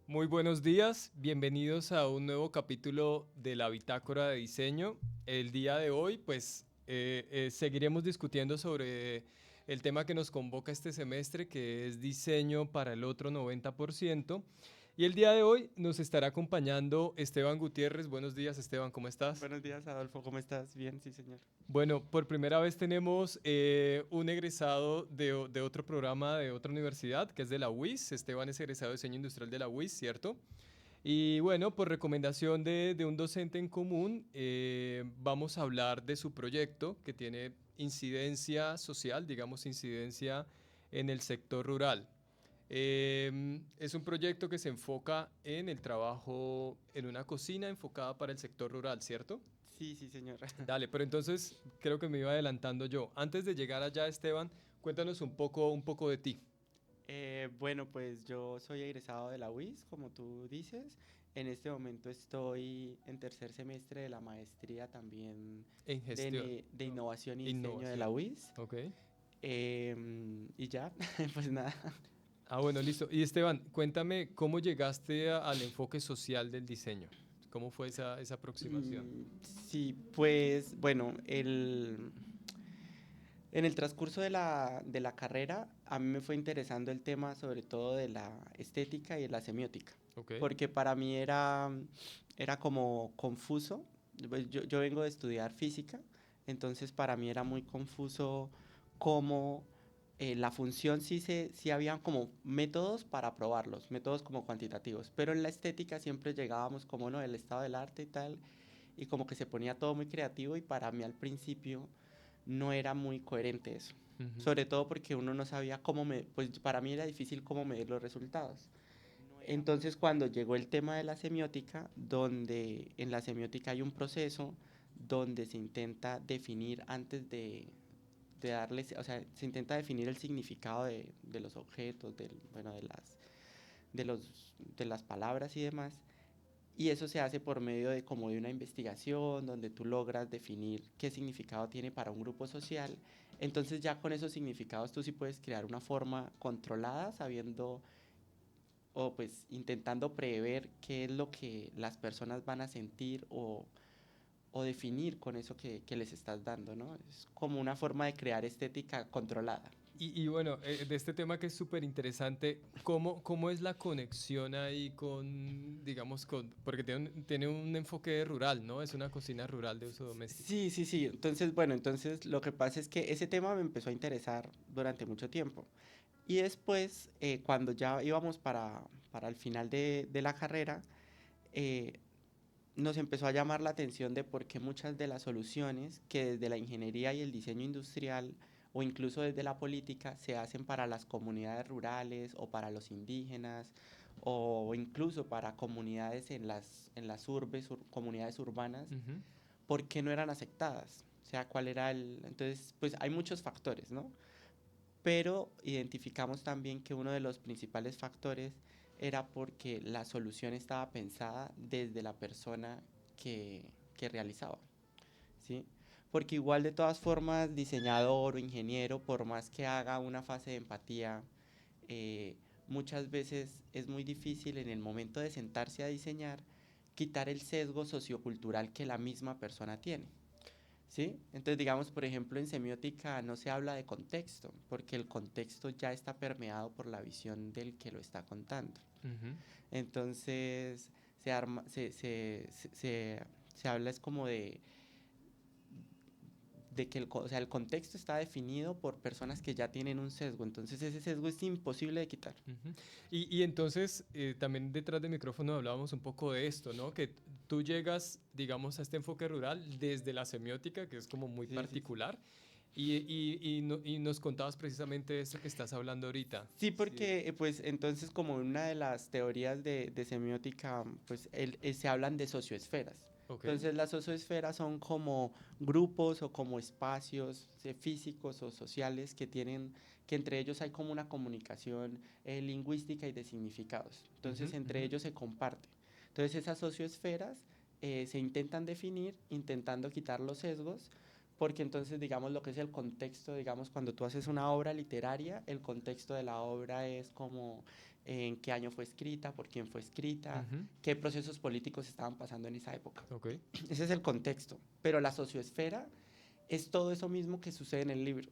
Muy buenos días, bienvenidos a un nuevo capítulo de la Bitácora de Diseño. El día de hoy, seguiremos discutiendo sobre el tema que nos convoca este semestre, que es diseño para el otro 90%. Y el día de hoy nos estará acompañando Esteban Gutiérrez. Buenos días, Esteban, ¿cómo estás? Buenos días, Adolfo, ¿cómo estás? Bien, sí, señor. Bueno, por primera vez tenemos un egresado de otro programa de otra universidad, que es de la UIS. Esteban es egresado de diseño industrial de la UIS, ¿cierto? Y bueno, por recomendación de un docente en común, vamos a hablar de su proyecto que tiene incidencia social, digamos incidencia en el sector rural. Es un proyecto que se enfoca en el trabajo en una cocina enfocada para el sector rural, ¿cierto? Sí, sí, señor. Dale, pero entonces creo que me iba adelantando yo. Antes de llegar allá, Esteban, cuéntanos un poco de ti. Bueno, pues yo soy egresado de la UIS, como tú dices. En este momento estoy en tercer semestre de la maestría también En gestión, de innovación y diseño de la innovación. UIS. Ok. Y ya, pues nada. Ah, bueno, listo. Y Esteban, cuéntame cómo llegaste al enfoque social del diseño. ¿Cómo fue esa aproximación? Sí, pues bueno, en el transcurso de de la carrera, a mí me fue interesando el tema sobre todo de la estética y de la semiótica, Ok. porque para mí era como confuso. Pues yo vengo de estudiar física, entonces para mí era muy confuso cómo la función sí habían como métodos para probarlos, métodos como cuantitativos, pero en la estética siempre llegábamos como no, el estado del arte y tal, y como que se ponía todo muy creativo y para mí al principio no era muy coherente eso. Ujú. Sobre todo porque uno no sabía cómo pues para mí era difícil cómo medir los resultados. Entonces cuando llegó el tema de la semiótica, donde en la semiótica hay un proceso donde se intenta definir antes de darles, o sea, se intenta definir el significado de los objetos, bueno, de las palabras y demás. Y eso se hace por medio de como de una investigación donde tú logras definir qué significado tiene para un grupo social. Entonces ya con esos significados tú sí puedes crear una forma controlada sabiendo o pues intentando prever qué es lo que las personas van a sentir o definir con eso que les estás dando, ¿no? Es como una forma de crear estética controlada. Y bueno, de este tema que es súper interesante, ¿cómo es la conexión ahí con, digamos, porque tiene un enfoque rural, ¿no? Es una cocina rural de uso doméstico. Sí, sí, sí. Entonces, bueno, entonces lo que pasa es que ese tema me empezó a interesar durante mucho tiempo. Y después, cuando ya íbamos para el final de la carrera, eh, nos empezó a llamar la atención de por qué muchas de las soluciones que desde la ingeniería y el diseño industrial o incluso desde la política se hacen para las comunidades rurales o para los indígenas o incluso para comunidades en las urbes, comunidades urbanas, Ujú. ¿por qué no eran aceptadas? O sea, ¿cuál era el...? Entonces, pues hay muchos factores, ¿no? Pero identificamos también que uno de los principales factores era porque la solución estaba pensada desde la persona que realizaba, ¿sí? Porque igual de todas formas, diseñador o ingeniero, por más que haga una fase de empatía, eh, muchas veces es muy difícil en el momento de sentarse a diseñar quitar el sesgo sociocultural que la misma persona tiene. ¿Sí? Entonces, digamos, por ejemplo, en semiótica no se habla de contexto, porque el contexto ya está permeado por la visión del que lo está contando. Ujú. Entonces, se, arma, se habla es como de que o sea, el contexto está definido por personas que ya tienen un sesgo, entonces ese sesgo es imposible de quitar. Ujú. Y entonces, también detrás del micrófono hablábamos un poco de esto, ¿no? Que tú llegas, digamos, a este enfoque rural desde la semiótica, que es como muy Sí, sí, sí. particular, y nos contabas precisamente esto que estás hablando ahorita. Sí, Sí. porque pues entonces como una de las teorías de semiótica, pues se hablan de socioesferas. Ok. Entonces las socioesferas son como grupos o como espacios físicos o sociales que tienen, que entre ellos hay como una comunicación lingüística y de significados. Ujú, Entonces entre ujú. ellos se comparte. Entonces esas socioesferas se intentan definir intentando quitar los sesgos porque entonces, digamos, lo que es el contexto, digamos, cuando tú haces una obra literaria, el contexto de la obra es como en qué año fue escrita, por quién fue escrita, Ujú. qué procesos políticos estaban pasando en esa época. Ok. Ese es el contexto, pero la socioesfera es todo eso mismo que sucede en el libro.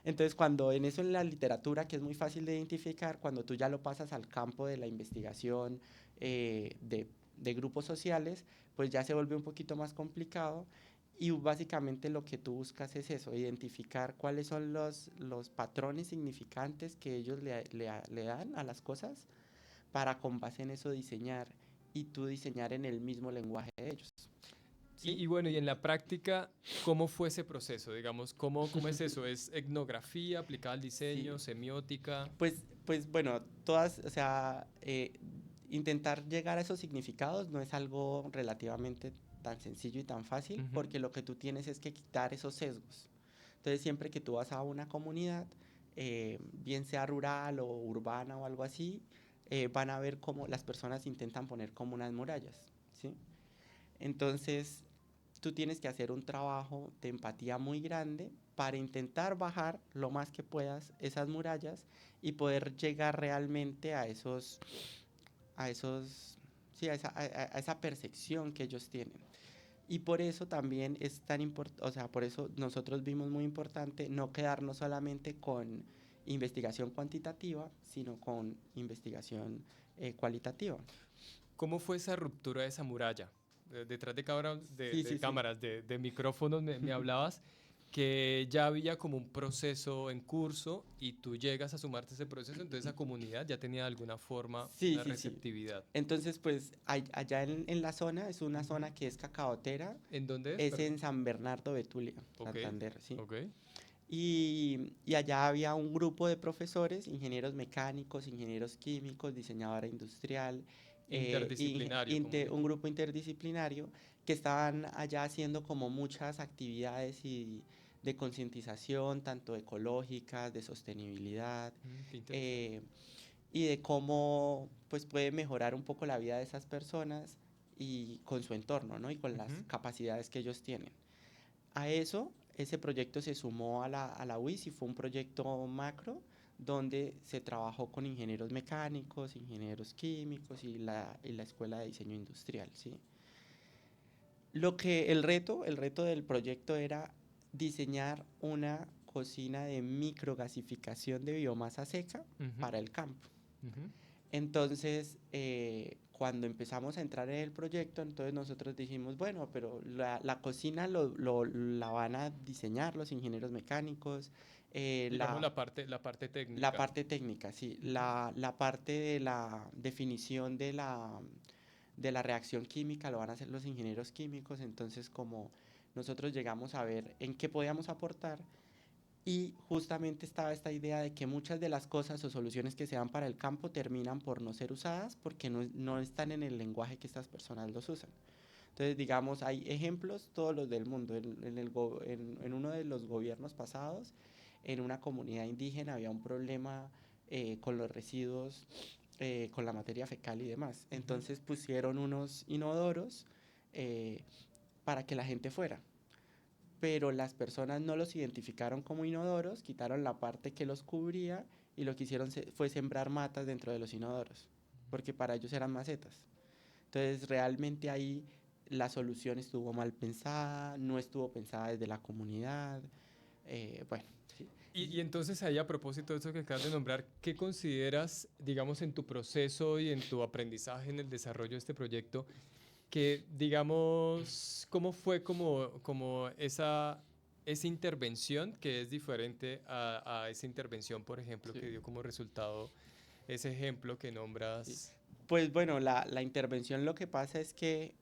Entonces, cuando en eso en la literatura, que es muy fácil de identificar, cuando tú ya lo pasas al campo de la investigación de grupos sociales, pues ya se vuelve un poquito más complicado y básicamente lo que tú buscas es eso, identificar cuáles son los patrones significantes que ellos le dan a las cosas para con base en eso diseñar y tú diseñar en el mismo lenguaje de ellos. ¿Sí? Y bueno, y en la práctica, ¿cómo fue ese proceso? Digamos, ¿cómo es eso? ¿Es etnografía aplicada al Sí. diseño, semiótica? Pues bueno, todas, o sea, intentar llegar a esos significados no es algo relativamente tan sencillo y tan fácil, Ujú. porque lo que tú tienes es que quitar esos sesgos. Entonces, siempre que tú vas a una comunidad, bien sea rural o urbana o algo así, van a ver cómo las personas intentan poner como unas murallas, ¿sí? Entonces, tú tienes que hacer un trabajo de empatía muy grande para intentar bajar lo más que puedas esas murallas y poder llegar realmente a esos, sí, a esa percepción que ellos tienen. Y por eso también es tan importante, o sea, por eso nosotros vimos muy importante no quedarnos solamente con investigación cuantitativa, sino con investigación cualitativa. ¿Cómo fue esa ruptura de esa muralla? Detrás de, Sí, de sí, sí. cámaras, de micrófonos, me hablabas que ya había como un proceso en curso y tú llegas a sumarte a ese proceso, entonces esa comunidad ya tenía de alguna forma Sí, una sí, sí. receptividad. Entonces, pues allá en la zona, es una Ujú. zona que es cacaotera, ¿En dónde es? es Perdón. en San Bernardo de Tulia, Ok, Santander, ¿sí? ok. Y allá había un grupo de profesores, ingenieros mecánicos, ingenieros químicos, diseñadora industrial, Interdisciplinario, como un grupo interdisciplinario que estaban allá haciendo como muchas actividades de concientización, tanto ecológicas, de sostenibilidad, qué interesante. eh, y de cómo pues puede mejorar un poco la vida de esas personas y con su entorno, ¿no? Y con las Ujú. capacidades que ellos tienen. A eso, ese proyecto se sumó a la UIS y fue un proyecto macro donde se trabajó con ingenieros mecánicos, ingenieros químicos y la Escuela de Diseño Industrial, ¿sí? El reto del proyecto era diseñar una cocina de microgasificación de biomasa seca Ujú, para el campo. ujú. Entonces, cuando empezamos a entrar en el proyecto, entonces nosotros dijimos, bueno, pero la cocina la van a diseñar los ingenieros mecánicos, eh, Digamos la, la parte la técnica. parte técnica, sí, Ujú. la parte de la definición de la reacción química lo van a hacer los ingenieros químicos, entonces como nosotros llegamos a ver en qué podíamos aportar, y justamente estaba esta idea de que muchas de las cosas o soluciones que se dan para el campo terminan por no ser usadas porque no están en el lenguaje que estas personas los usan. Entonces, digamos, hay ejemplos, todos los del mundo. En uno de los gobiernos pasados, en una comunidad indígena había un problema con los residuos, con la materia fecal y demás. Ujú. Entonces pusieron unos inodoros eh, para que la gente fuera, pero las personas no los identificaron como inodoros, quitaron la parte que los cubría y lo que hicieron fue sembrar matas dentro de los inodoros, porque para ellos eran macetas. Entonces realmente ahí la solución estuvo mal pensada, no estuvo pensada desde la comunidad, bueno, sí. Y entonces ahí a propósito de eso que acabas de nombrar, ¿qué consideras, digamos, en tu proceso y en tu aprendizaje en el desarrollo de este proyecto, que, digamos, cómo fue como esa intervención que es diferente a esa intervención, por ejemplo, Sí, que dio como resultado ese ejemplo que sí. nombras? Pues bueno, la intervención lo que pasa es que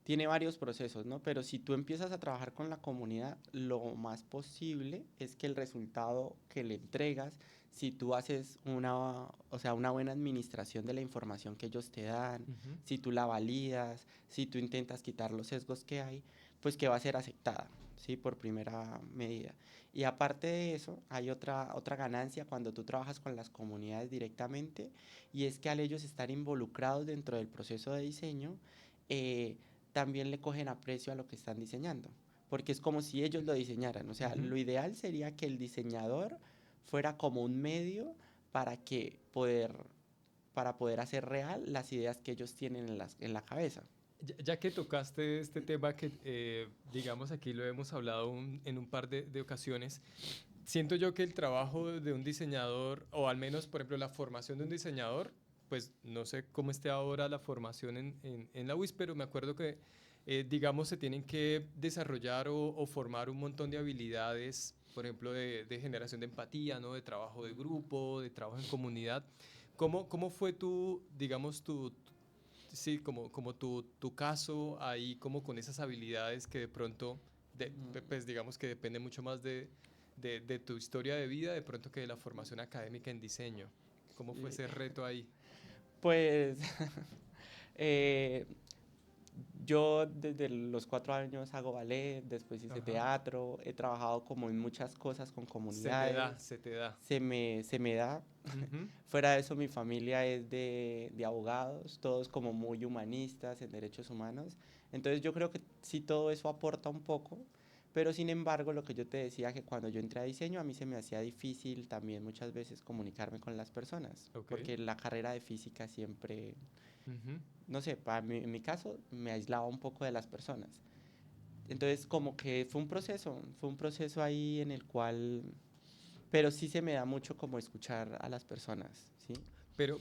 tiene varios procesos, ¿no? Pero si tú empiezas a trabajar con la comunidad, lo más posible es que el resultado que le entregas, si tú haces o sea, una buena administración de la información que ellos te dan, Ujú, si tú la validas, si tú intentas quitar los sesgos que hay, pues que va a ser aceptada, ¿sí? Por primera medida. Y aparte de eso, hay otra ganancia cuando tú trabajas con las comunidades directamente, y es que al ellos estar involucrados dentro del proceso de diseño, también le cogen aprecio a lo que están diseñando. porque es como si ellos lo diseñaran. O sea, Ujú. lo ideal sería que el diseñador fuera como un medio para que poder, para poder hacer real las ideas que ellos tienen en la cabeza. Ya que tocaste este tema que, digamos, aquí lo hemos hablado en un par de ocasiones, siento yo que el trabajo de un diseñador, o al menos, por ejemplo, la formación de un diseñador, pues no sé cómo esté ahora la formación en la UIS, pero me acuerdo que, digamos, se tienen que desarrollar o formar un montón de habilidades, por ejemplo, de generación de empatía, ¿no? De trabajo de grupo, de trabajo en comunidad. ¿Cómo fue tu, digamos, sí, como tu caso ahí, como con esas habilidades que de pronto, pues digamos que depende mucho más de tu historia de vida, de pronto que de la formación académica en diseño? ¿Cómo fue Sí. ese reto ahí? Pues eh, yo desde los 4 años hago ballet, después hice Ajá. teatro, he trabajado como en muchas cosas con Se te da, comunidades, se te da. se me da. Ujú. Fuera de eso, mi familia es de abogados, todos como muy humanistas en derechos humanos. Entonces yo creo que sí todo eso aporta un poco, pero sin embargo lo que yo te decía, que cuando yo entré a diseño a mí se me hacía difícil también muchas veces comunicarme con las personas, Ok. porque la carrera de física siempre, Ujú. no sé, para mí, en mi caso me aislaba un poco de las personas. Entonces como que fue un proceso ahí en el cual, pero sí se me da mucho como escuchar a las personas, ¿sí? Pero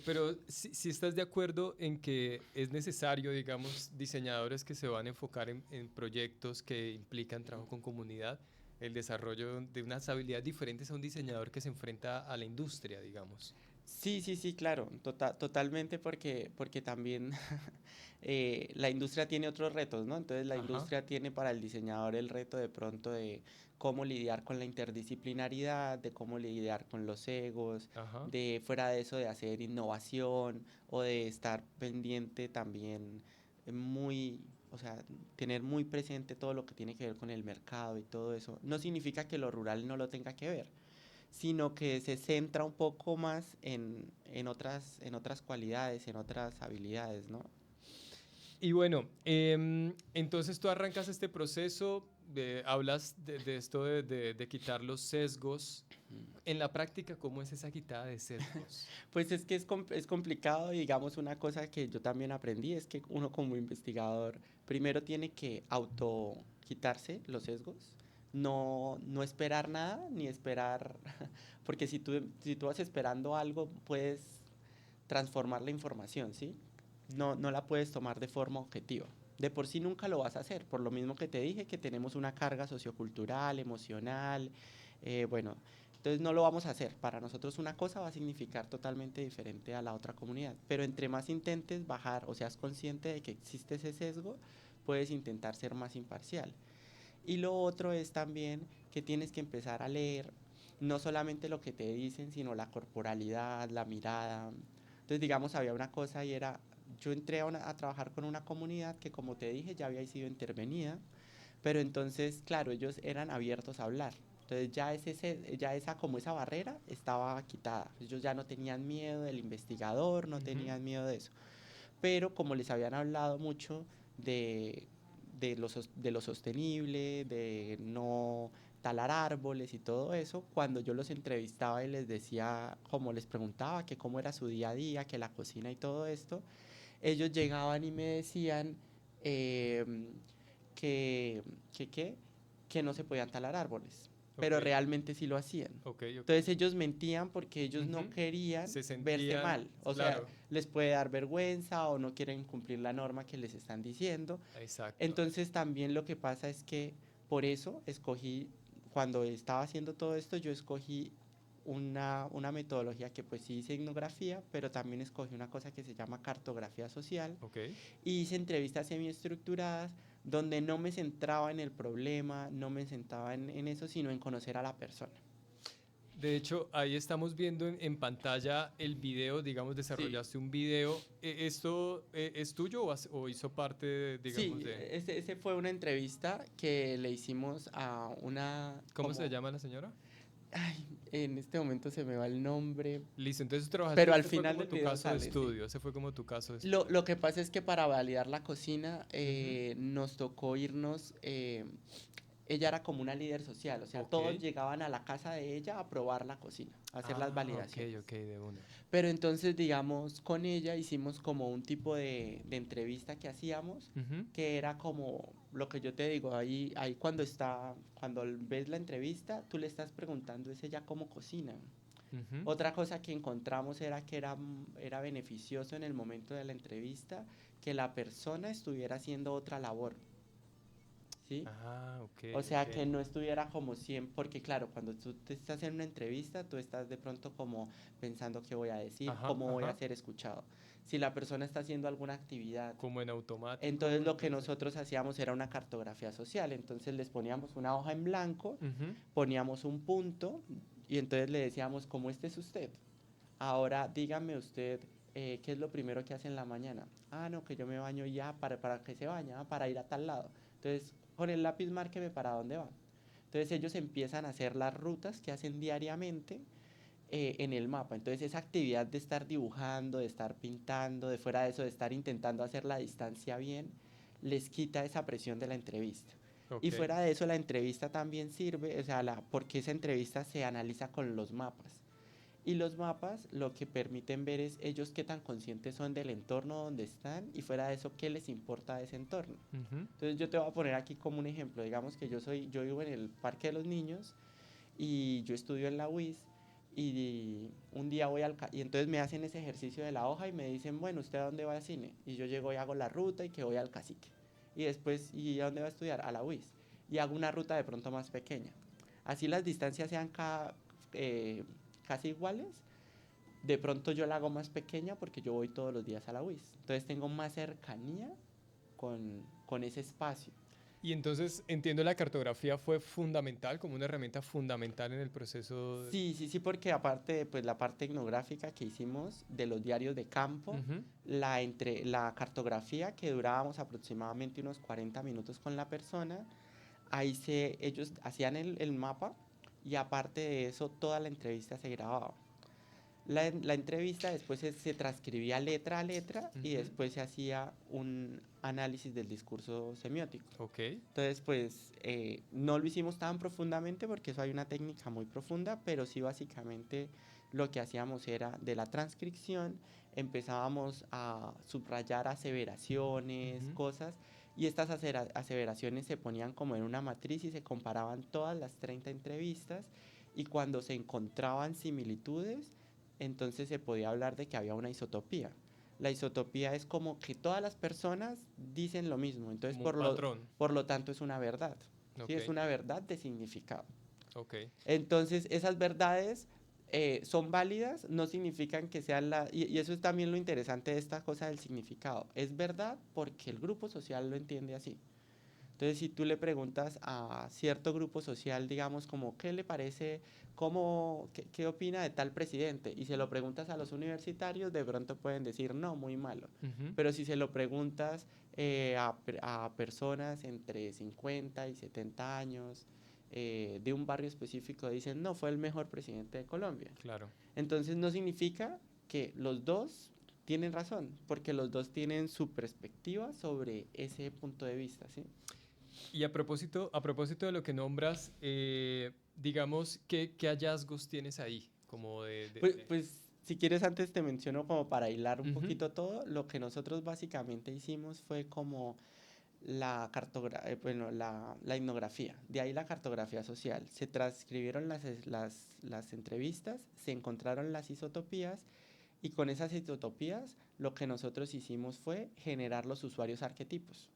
si estás de acuerdo en que es necesario, digamos, diseñadores que se van a enfocar en proyectos que implican trabajo con comunidad, el desarrollo de unas habilidades diferentes a un diseñador que se enfrenta a la industria, digamos. Sí, sí, sí, claro, totalmente porque también la industria tiene otros retos, ¿no? Entonces la Ajá, industria tiene para el diseñador el reto de pronto de cómo lidiar con la interdisciplinaridad, de cómo lidiar con los egos, ajá. de fuera de eso de hacer innovación o de estar pendiente también muy, o sea, tener muy presente todo lo que tiene que ver con el mercado y todo eso. No significa que lo rural no lo tenga que ver, sino que se centra un poco más en otras cualidades, en otras habilidades, ¿no? Y bueno, entonces tú arrancas este proceso, hablas de esto de quitar los sesgos. En la práctica, ¿cómo es esa quitada de sesgos? Pues es que es complicado y digamos una cosa que yo también aprendí es que uno como investigador primero tiene que auto quitarse los sesgos, no esperar nada ni esperar, porque si tú vas esperando algo puedes transformar la información, ¿sí? No la puedes tomar de forma objetiva. De por sí nunca lo vas a hacer, por lo mismo que te dije, que tenemos una carga sociocultural, emocional, bueno, entonces no lo vamos a hacer. Para nosotros una cosa va a significar totalmente diferente a la otra comunidad, pero entre más intentes bajar o seas consciente de que existe ese sesgo, puedes intentar ser más imparcial. Y lo otro es también que tienes que empezar a leer no solamente lo que te dicen, sino la corporalidad, la mirada. Entonces, digamos, había una cosa y era, yo entré a trabajar con una comunidad que, como te dije, ya había sido intervenida, pero entonces, claro, ellos eran abiertos a hablar. Entonces ya esa, como esa barrera estaba quitada. Ellos ya no tenían miedo del investigador, no Ujú. tenían miedo de eso. Pero como les habían hablado mucho de, de lo sostenible, de no talar árboles y todo eso, cuando yo los entrevistaba y les decía, como les preguntaba que cómo era su día a día, que la cocina y todo esto, ellos llegaban y me decían eh, que, que, ¿qué? Que no se podían talar árboles, Ok, pero realmente sí lo hacían. ok, ok. Entonces ellos mentían porque ellos no Ujú. querían Se verse sentían, mal, o sea, claro, les puede dar vergüenza o no quieren cumplir la norma que les están diciendo. exacto. Entonces también lo que pasa es que por eso escogí, cuando estaba haciendo todo esto, yo escogí una metodología que pues sí hice etnografía, pero también escogí una cosa que se llama cartografía social Ok. y hice entrevistas semiestructuradas donde no me centraba en el problema, no me centraba en eso, sino en conocer a la persona. De hecho, ahí estamos viendo en pantalla el video, digamos, Sí, desarrollaste un video. ¿Esto es tuyo o hizo parte, digamos, sí, de... ese fue una entrevista que le hicimos a una ¿Cómo se como, llama la señora? ay, en este momento se me va el nombre, Listo, entonces trabajaste, pero al este fue final como del tu video caso de sale, sí. estudio, ese fue como tu caso de Lo estudio. que pasa es que para validar la cocina Ujú. nos tocó irnos ella era como una líder social, o sea, Ok. todos llegaban a la casa de ella a probar la cocina, a hacer las Ok, validaciones. ok, de una. Pero entonces, digamos, con ella hicimos como un tipo de entrevista que hacíamos, Ujú, que era como lo que yo te digo, ahí cuando ves la entrevista, tú le estás preguntando, es ella cómo cocina. ujú. Otra cosa que encontramos era que era beneficioso en el momento de la entrevista que la persona estuviera haciendo otra labor, ¿sí? Ah, ok, O ok. sea, que no estuviera como siempre, porque claro, cuando tú te estás en una entrevista, tú estás de pronto como pensando qué voy a decir, Ajá, cómo voy a ajá. ser escuchado. Si la persona está haciendo alguna actividad, Como en automático, entonces lo que entonces. nosotros hacíamos era una cartografía social. Entonces les poníamos una hoja en blanco, Ujú. poníamos un punto y entonces le decíamos, ¿cómo este es usted? Ahora dígame usted, ¿qué es lo primero que hace en la mañana? Ah, no, que yo me baño ya, ¿para qué se baña? "Ah, para ir a tal lado. Entonces, con el lápiz márqueme para dónde va. Entonces ellos empiezan a hacer las rutas que hacen diariamente en el mapa. Entonces esa actividad de estar dibujando, de estar pintando, de fuera de eso, de estar intentando hacer la distancia bien, les quita esa presión de la entrevista. Y Ok. fuera de eso, la entrevista también sirve, o sea, porque esa entrevista se analiza con los mapas. Y los mapas lo que permiten ver es ellos qué tan conscientes son del entorno donde están y fuera de eso, qué les importa de ese entorno. Ujú. Entonces yo te voy a poner aquí como un ejemplo. Digamos que yo vivo en el Parque de los Niños y yo estudio en la UIS y un día y entonces me hacen ese ejercicio de la hoja y me dicen, bueno, ¿usted a dónde va al cine? Y yo llego y hago la ruta y que voy al Cacique. Y después, ¿y a dónde va a estudiar? A la UIS. Y hago una ruta de pronto más pequeña. Así las distancias sean casi iguales, de pronto yo la hago más pequeña porque yo voy todos los días a la UIS. Entonces tengo más cercanía con ese espacio. Y entonces entiendo la cartografía fue fundamental, como una herramienta fundamental en el proceso. Sí, sí, sí, porque aparte de pues, la parte etnográfica que hicimos de los diarios de campo, Ujú. la cartografía que durábamos aproximadamente unos 40 minutos con la persona, ellos hacían el mapa y aparte de eso toda la entrevista se grababa. La entrevista después se transcribía letra a letra y Ujú. después se hacía un análisis del discurso semiótico. Ok. Entonces, pues no lo hicimos tan profundamente porque eso hay una técnica muy profunda, pero sí básicamente lo que hacíamos era de la transcripción, empezábamos a subrayar aseveraciones, Ujú. cosas, y estas aseveraciones se ponían como en una matriz y se comparaban todas las 30 entrevistas y cuando se encontraban similitudes, entonces se podía hablar de que había una isotopía. La isotopía es como que todas las personas dicen lo mismo, entonces Como un patrón. por lo tanto es una verdad, ¿sí? Ok, Es una verdad de significado. ok. Entonces esas verdades son válidas, no significan que sean y eso es también lo interesante de esta cosa del significado. Es verdad porque el grupo social lo entiende así. Entonces, si tú le preguntas a cierto grupo social, digamos, como, ¿qué le parece? ¿Qué opina de tal presidente? Y se lo preguntas a los universitarios, de pronto pueden decir, no, muy malo. Ujú. Pero si se lo preguntas a personas entre 50 y 70 años de un barrio específico, dicen, no, fue el mejor presidente de Colombia. Claro. Entonces, no significa que los dos tienen razón, porque los dos tienen su perspectiva sobre ese punto de vista, ¿sí? Y a propósito de lo que nombras, digamos, ¿qué hallazgos tienes ahí? Como Pues, si quieres antes te menciono como para hilar un Ujú. poquito todo, lo que nosotros básicamente hicimos fue como bueno, la etnografía, de ahí la cartografía social. Se transcribieron las entrevistas, se encontraron las isotopías y con esas isotopías lo que nosotros hicimos fue generar los usuarios arquetipos.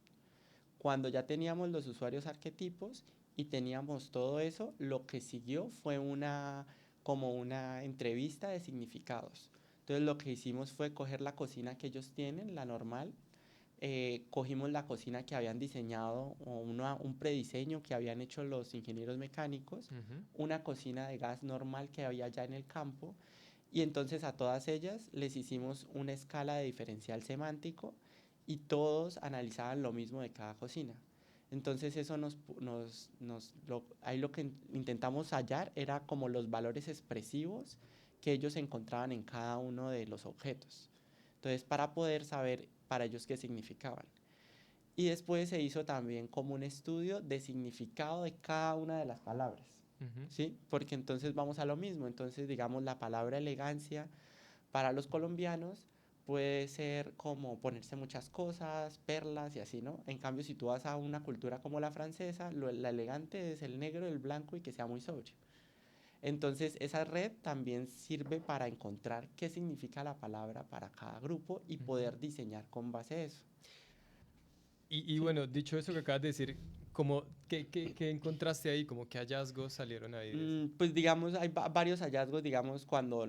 Cuando ya teníamos los usuarios arquetipos y teníamos todo eso, lo que siguió fue como una entrevista de significados. Entonces lo que hicimos fue coger la cocina que ellos tienen, la normal, cogimos la cocina que habían diseñado o un prediseño que habían hecho los ingenieros mecánicos, Ujú. una cocina de gas normal que había ya en el campo y entonces a todas ellas les hicimos una escala de diferencial semántico y todos analizaban lo mismo de cada cocina. Entonces eso ahí lo que intentamos hallar era como los valores expresivos que ellos encontraban en cada uno de los objetos. Entonces para poder saber para ellos qué significaban. Y después se hizo también como un estudio de significado de cada una de las palabras, Ujú. ¿sí? Porque entonces vamos a lo mismo. Entonces, digamos, la palabra elegancia para los colombianos puede ser como ponerse muchas cosas, perlas y así, ¿no? En cambio, si tú vas a una cultura como la francesa, la elegante es el negro, el blanco y que sea muy sobrio. Entonces, esa red también sirve para encontrar qué significa la palabra para cada grupo y Ujú. poder diseñar con base a eso. Y Sí. bueno, dicho eso que acabas de decir, como, ¿qué encontraste ahí? Como qué hallazgos salieron ahí de eso. Pues digamos, hay varios hallazgos, digamos, cuando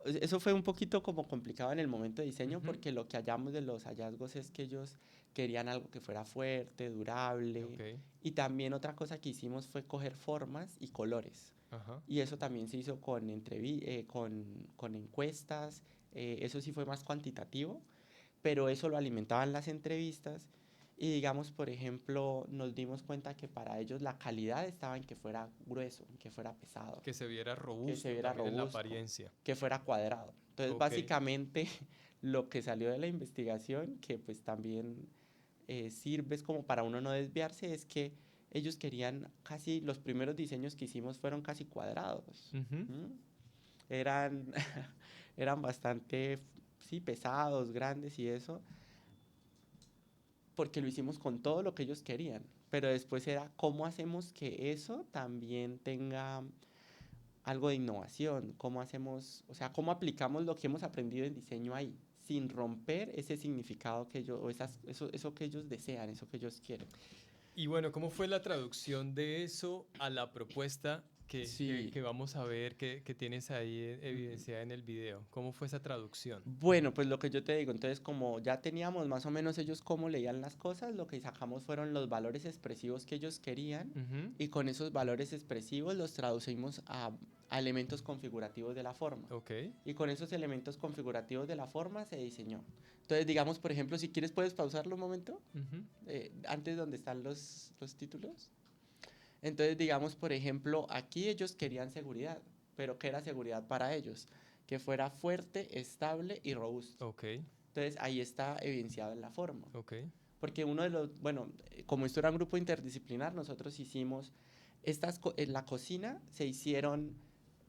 eso fue un poquito como complicado en el momento de diseño Ujú. porque lo que hallamos de los hallazgos es que ellos querían algo que fuera fuerte, durable Ok, y también otra cosa que hicimos fue coger formas y colores ajá. y eso también se hizo con, con encuestas, eso sí fue más cuantitativo, pero eso lo alimentaban las entrevistas y digamos, por ejemplo, nos dimos cuenta que para ellos la calidad estaba en que fuera grueso, en que fuera pesado, Que se viera que se robusto viera también en la robusto, apariencia. que fuera cuadrado. Entonces, Ok. básicamente, lo que salió de la investigación, que pues también sirve es como para uno no desviarse, es que ellos querían casi, los primeros diseños que hicimos fueron casi cuadrados. Ujú. ¿M? Eran, eran bastante, sí, pesados, grandes y eso, porque lo hicimos con todo lo que ellos querían. Pero después era cómo hacemos que eso también tenga algo de innovación, cómo hacemos, o sea, cómo aplicamos lo que hemos aprendido en diseño ahí, sin romper ese significado que ellos, o eso que ellos desean, eso que ellos quieren. Y bueno, ¿cómo fue la traducción de eso a la propuesta Sí. que vamos a ver que tienes ahí evidenciada en el video? ¿Cómo fue esa traducción? Bueno, pues lo que yo te digo, entonces como ya teníamos más o menos ellos cómo leían las cosas, lo que sacamos fueron los valores expresivos que ellos querían Ujú. y con esos valores expresivos los traducimos a elementos configurativos de la forma. Ok. Y con esos elementos configurativos de la forma se diseñó. Entonces, digamos, por ejemplo, si quieres puedes pausarlo un momento, Ujú. antes donde están los títulos. Entonces, digamos, por ejemplo, aquí ellos querían seguridad, pero ¿qué era seguridad para ellos? Que fuera fuerte, estable y robusto. Ok. Entonces, ahí está evidenciado en la forma. Ok. Porque uno de los, bueno, como esto era un grupo interdisciplinar, nosotros hicimos, en la cocina se hicieron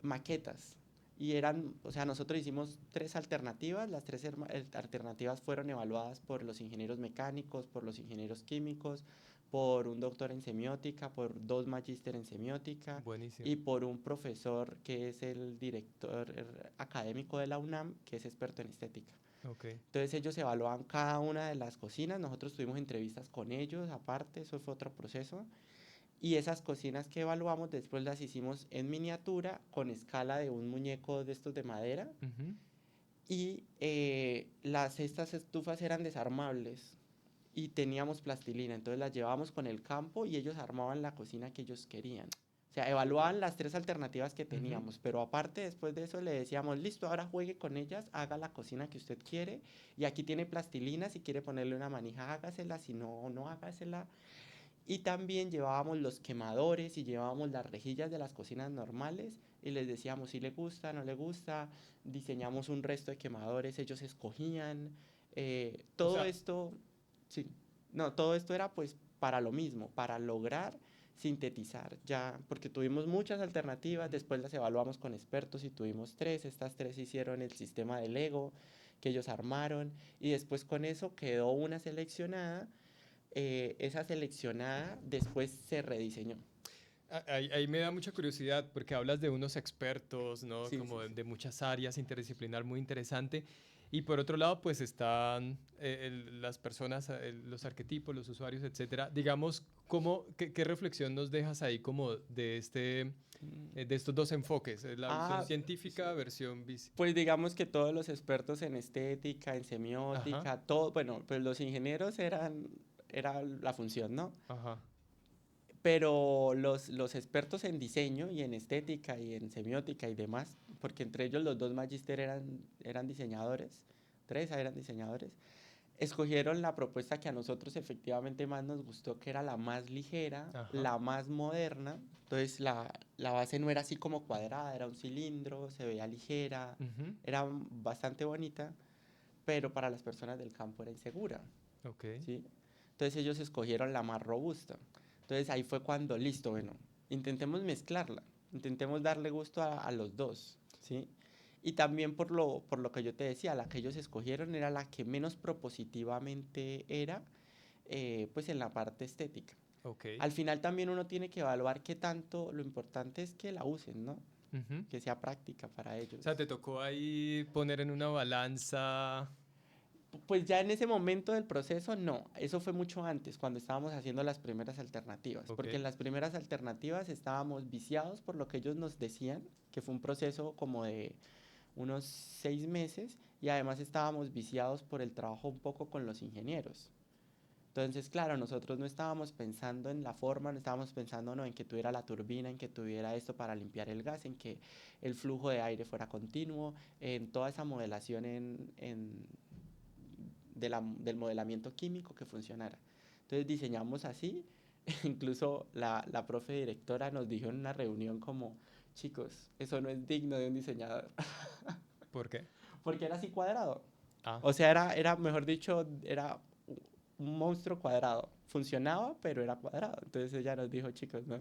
maquetas. Y eran, o sea, nosotros hicimos tres alternativas, las tres alternativas fueron evaluadas por los ingenieros mecánicos, por los ingenieros químicos, por un doctor en semiótica, por dos magíster en semiótica Buenísimo. y por un profesor que es el director académico de la UNAM, que es experto en estética. Ok. Entonces ellos evaluaban cada una de las cocinas, nosotros tuvimos entrevistas con ellos, aparte, eso fue otro proceso. Y esas cocinas que evaluamos después las hicimos en miniatura con escala de un muñeco de estos de madera. Ujú. Y estas estufas eran desarmables y teníamos plastilina, entonces las llevábamos con el campo y ellos armaban la cocina que ellos querían. O sea, evaluaban las tres alternativas que Ujú. teníamos, pero aparte después de eso le decíamos, listo, ahora juegue con ellas, haga la cocina que usted quiere y aquí tiene plastilina, si quiere ponerle una manija, hágasela, si no, no hágasela. Y también llevábamos los quemadores y llevábamos las rejillas de las cocinas normales y les decíamos si le gusta, no le gusta, diseñamos un resto de quemadores, ellos escogían, O todo sea, esto, sí, no, todo esto era pues para lo mismo, para lograr sintetizar ya, porque tuvimos muchas alternativas, ujú. después las evaluamos con expertos y tuvimos tres, estas tres hicieron el sistema de Lego que ellos armaron y después con eso quedó una seleccionada, esa seleccionada después se rediseñó. Ahí me da mucha curiosidad porque hablas de unos expertos, ¿no? Sí, sí, Como sí. de muchas áreas, interdisciplinar, muy interesante. Y por otro lado, pues están las personas, los arquetipos, los usuarios, etcétera. Digamos, qué reflexión nos dejas ahí como Mm. de estos dos enfoques? La visión Ah, científica, sí. versión Pues digamos que todos los expertos en estética, en Ajá, semiótica, todo, bueno, pues los ingenieros era la función, ¿no? ajá. Pero los expertos en diseño y en estética y en semiótica y demás, porque entre ellos los dos magíster eran diseñadores, tres eran diseñadores, escogieron la propuesta que a nosotros efectivamente más nos gustó, que era la más ligera, Ajá. la más moderna. Entonces la base no era así como cuadrada, era un cilindro, se veía ligera, Ujú. era bastante bonita, pero para las personas del campo era insegura. Ok. ¿sí? Entonces ellos escogieron la más robusta. Entonces ahí fue cuando, listo, bueno, intentemos mezclarla, intentemos darle gusto a los dos, ¿sí? Y también por lo que yo te decía, la que ellos escogieron era la que menos propositivamente era, pues en la parte estética. Ok. Al final también uno tiene que evaluar qué tanto, lo importante es que la usen, ¿no? Ujú. Que sea práctica para O sea, ellos. te tocó ahí poner en una balanza. Pues ya en ese momento del proceso, no, eso fue mucho antes, cuando estábamos haciendo las primeras alternativas, Ok. porque en las primeras alternativas estábamos viciados por lo que ellos nos decían, que fue un proceso como de unos 6 meses, y además estábamos viciados por el trabajo un poco con los ingenieros. Entonces, claro, nosotros no estábamos pensando en la forma, no estábamos pensando no, en que tuviera la turbina, en que tuviera esto para limpiar el gas, en que el flujo de aire fuera continuo, en toda esa modelación del modelamiento químico que funcionara. Entonces diseñamos así, incluso la profe directora nos dijo en una reunión como, chicos, eso no es digno de un diseñador, ¿Por qué? porque era así cuadrado. Ah, O sea, era, mejor dicho, era un monstruo cuadrado. Funcionaba, pero era cuadrado. Entonces ella nos dijo, chicos, no.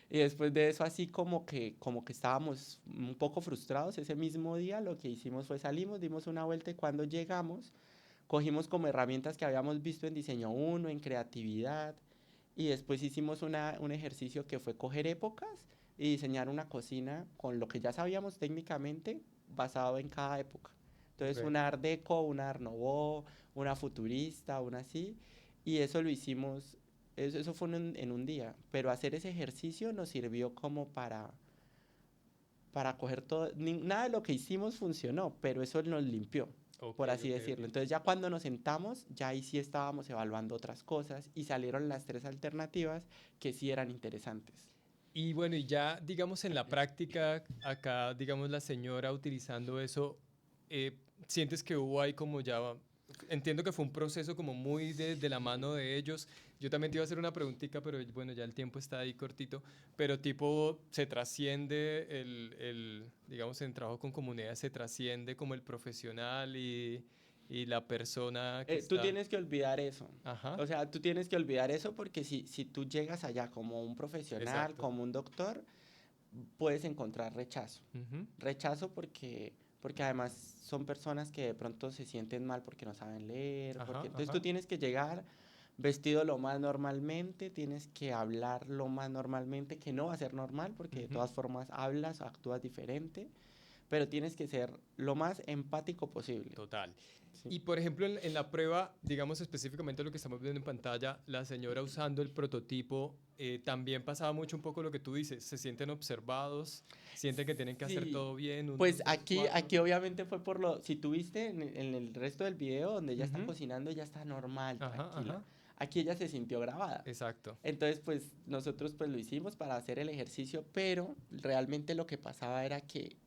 Y después de eso, así como que estábamos un poco frustrados ese mismo día, lo que hicimos fue salimos, dimos una vuelta y cuando llegamos, cogimos como herramientas que habíamos visto en diseño uno en creatividad, y después hicimos un ejercicio que fue coger épocas y diseñar una cocina con lo que ya sabíamos técnicamente basado en cada época. Entonces, ok. una Art Deco, una Art Nouveau, una futurista, una así, y eso lo hicimos, eso fue en un día, pero hacer ese ejercicio nos sirvió como para coger todo, nada de lo que hicimos funcionó, pero eso nos limpió, Ok, por así ok, decirlo. ok. Entonces ya cuando nos sentamos, ya ahí sí estábamos evaluando otras cosas y salieron las tres alternativas que sí eran interesantes. Y bueno, y ya, digamos, en la práctica, acá, digamos, la señora utilizando eso, eh, ¿sientes que hubo ahí como ya, entiendo que fue un proceso como muy de la mano de ellos? Yo también te iba a hacer una preguntita, pero bueno, ya el tiempo está ahí cortito, pero tipo, se trasciende digamos, en trabajo con comunidades, se trasciende como el profesional y la persona que Tú está. tienes que olvidar eso. Ajá, O sea, tú tienes que olvidar eso porque si tú llegas allá como un profesional, exacto. como un doctor, puedes encontrar rechazo. Ujú. Rechazo porque además son personas que de pronto se sienten mal porque no saben leer, Ajá, porque entonces tú ajá. tienes que llegar vestido lo más normalmente, tienes que hablar lo más normalmente, que no va a ser normal porque de Ujú. todas formas hablas o actúas diferente, pero tienes que ser lo más empático posible. Total. ¿Sí? Y por ejemplo, en la prueba, digamos específicamente lo que estamos viendo en pantalla, la señora usando el prototipo, también pasaba mucho un poco lo que tú dices, se sienten observados, sienten que tienen que hacer Sí, todo bien, un, pues dos, tres, aquí, cuatro. aquí obviamente fue por lo, si tuviste en el resto del video donde ella está Ujú. cocinando, ella está normal, Ajá, tranquila. ajá, Aquí ella se sintió grabada. exacto. Entonces, pues nosotros pues lo hicimos para hacer el ejercicio, pero realmente lo que pasaba era que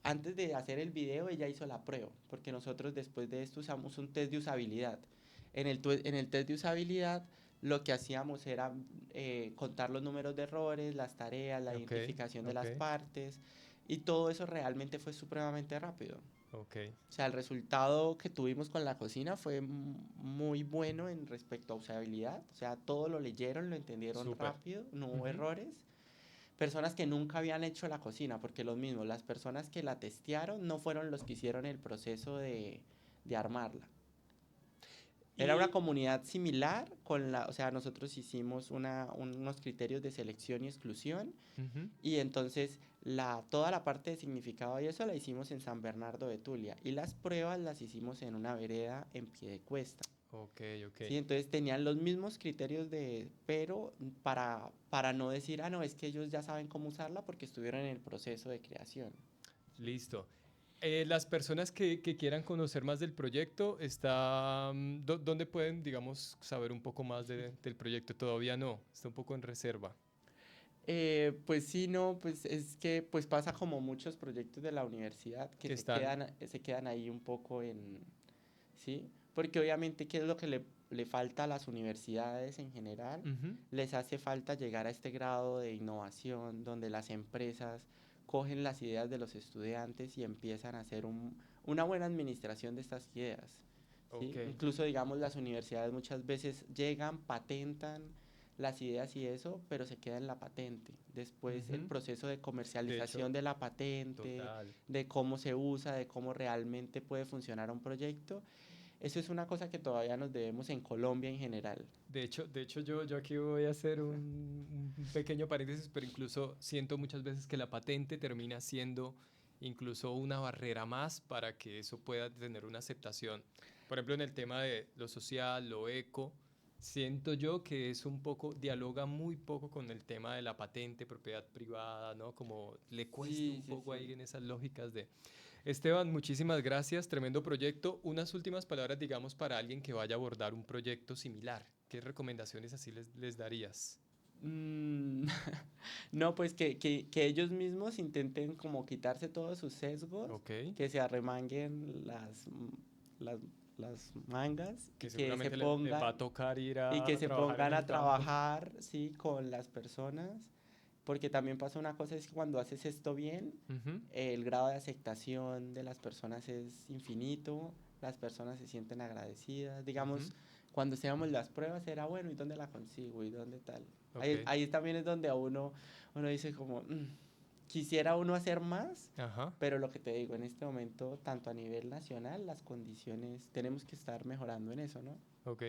antes de hacer el video ella hizo la prueba, porque nosotros después de esto usamos un test de usabilidad. En el test de usabilidad lo que hacíamos era contar los números de errores, las tareas, la Ok, identificación de ok, las partes, y todo eso realmente fue supremamente rápido. ok. O sea, el resultado que tuvimos con la cocina fue muy bueno en respecto a usabilidad. O sea, todo lo leyeron, lo entendieron Súper. rápido, no hubo Ujú. errores. Personas que nunca habían hecho la cocina, porque los mismos, las personas que la testearon no fueron los que hicieron el proceso de armarla. Era una Y, comunidad similar o sea, nosotros hicimos unos criterios de selección y exclusión ujú. y entonces toda la parte de significado y eso la hicimos en San Bernardo de Tulia y las pruebas las hicimos en una vereda en Piedecuesta. Ok, ok. Sí, entonces tenían los mismos criterios pero para no decir, ah, no, es que ellos ya saben cómo usarla porque estuvieron en el proceso de creación. Listo. Las personas que quieran conocer más del proyecto, ¿dónde pueden, digamos, saber un poco más del proyecto? Todavía no, está un poco en reserva. Pues sí, no, pues es que pues pasa como muchos proyectos de la universidad que Que están. se quedan ahí un poco ¿sí? Porque obviamente, ¿qué es lo que le falta a las universidades en general? Ujú. Les hace falta llegar a este grado de innovación donde las empresas cogen las ideas de los estudiantes y empiezan a hacer una buena administración de estas ideas. ¿sí? Ok. Incluso, digamos, las universidades muchas veces llegan, patentan las ideas y eso, pero se queda en la patente. Después el Ujú. proceso de De hecho, comercialización de la patente, total. de cómo se usa, de cómo realmente puede funcionar un proyecto, eso es una cosa que todavía nos debemos en Colombia en general. De hecho yo aquí voy a hacer un pequeño paréntesis, pero incluso siento muchas veces que la patente termina siendo incluso una barrera más para que eso pueda tener una aceptación. Por ejemplo, en el tema de lo social, lo eco, siento yo que es un poco, dialoga muy poco con el tema de la patente, propiedad privada, ¿no? Como le cuesta Sí, un sí, poco sí. ahí en esas lógicas de... Esteban, muchísimas gracias, tremendo proyecto. Unas últimas palabras, digamos, para alguien que vaya a abordar un proyecto similar. ¿Qué recomendaciones así les darías? Mm, no, pues que ellos mismos intenten como quitarse todos sus sesgos, Ok, que se arremanguen las, las mangas y que que se seguramente les va pongan a tocar ir y a que se trabajar en pongan el a campo. trabajar, sí, con las personas, porque también pasa una cosa, es que cuando haces esto bien, Ujú, el grado de aceptación de las personas es infinito, las personas se sienten agradecidas, ujú, digamos, cuando hacíamos las pruebas era bueno, ¿y dónde la consigo? ¿Y dónde tal? ok, Ahí también es donde uno dice como, quisiera uno hacer más, ajá, pero lo que te digo, en este momento, tanto a nivel nacional, las condiciones, tenemos que estar mejorando en eso, ¿no? ok.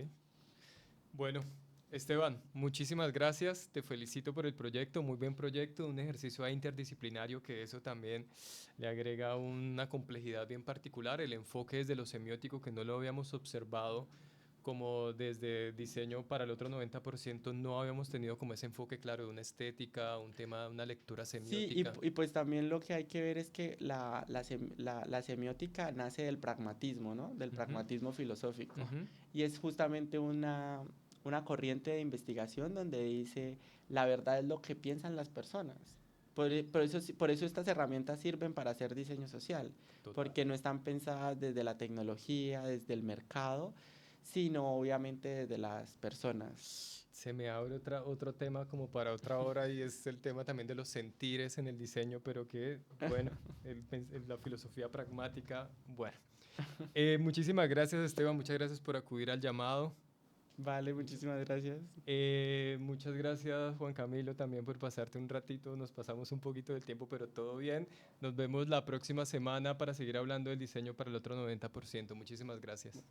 Bueno, Esteban, muchísimas gracias. Te felicito por el proyecto, muy buen proyecto, un ejercicio ahí interdisciplinario que eso también le agrega una complejidad bien particular. El enfoque desde lo semiótico que no lo habíamos observado como desde diseño para el otro 90% no habíamos tenido como ese enfoque claro de una estética, un tema, una lectura Sí, semiótica. y pues también lo que hay que ver es que la semiótica nace del pragmatismo, ¿no? Del Ujú, pragmatismo filosófico. ujú, Y es justamente una corriente de investigación donde dice la verdad es lo que piensan las personas. Por eso, por eso estas herramientas sirven para hacer diseño social, total. porque no están pensadas desde la tecnología, desde el mercado, sino obviamente desde las personas. Se me abre otro tema como para otra hora y es el tema también de los sentires en el diseño, pero que, bueno, la filosofía pragmática, bueno. Muchísimas gracias, Esteban, muchas gracias por acudir al llamado. Vale, muchísimas gracias. Muchas gracias, Juan Camilo, también por pasarte un ratito. Nos pasamos un poquito del tiempo, pero todo bien. Nos vemos la próxima semana para seguir hablando del diseño para el otro 90%. Muchísimas gracias.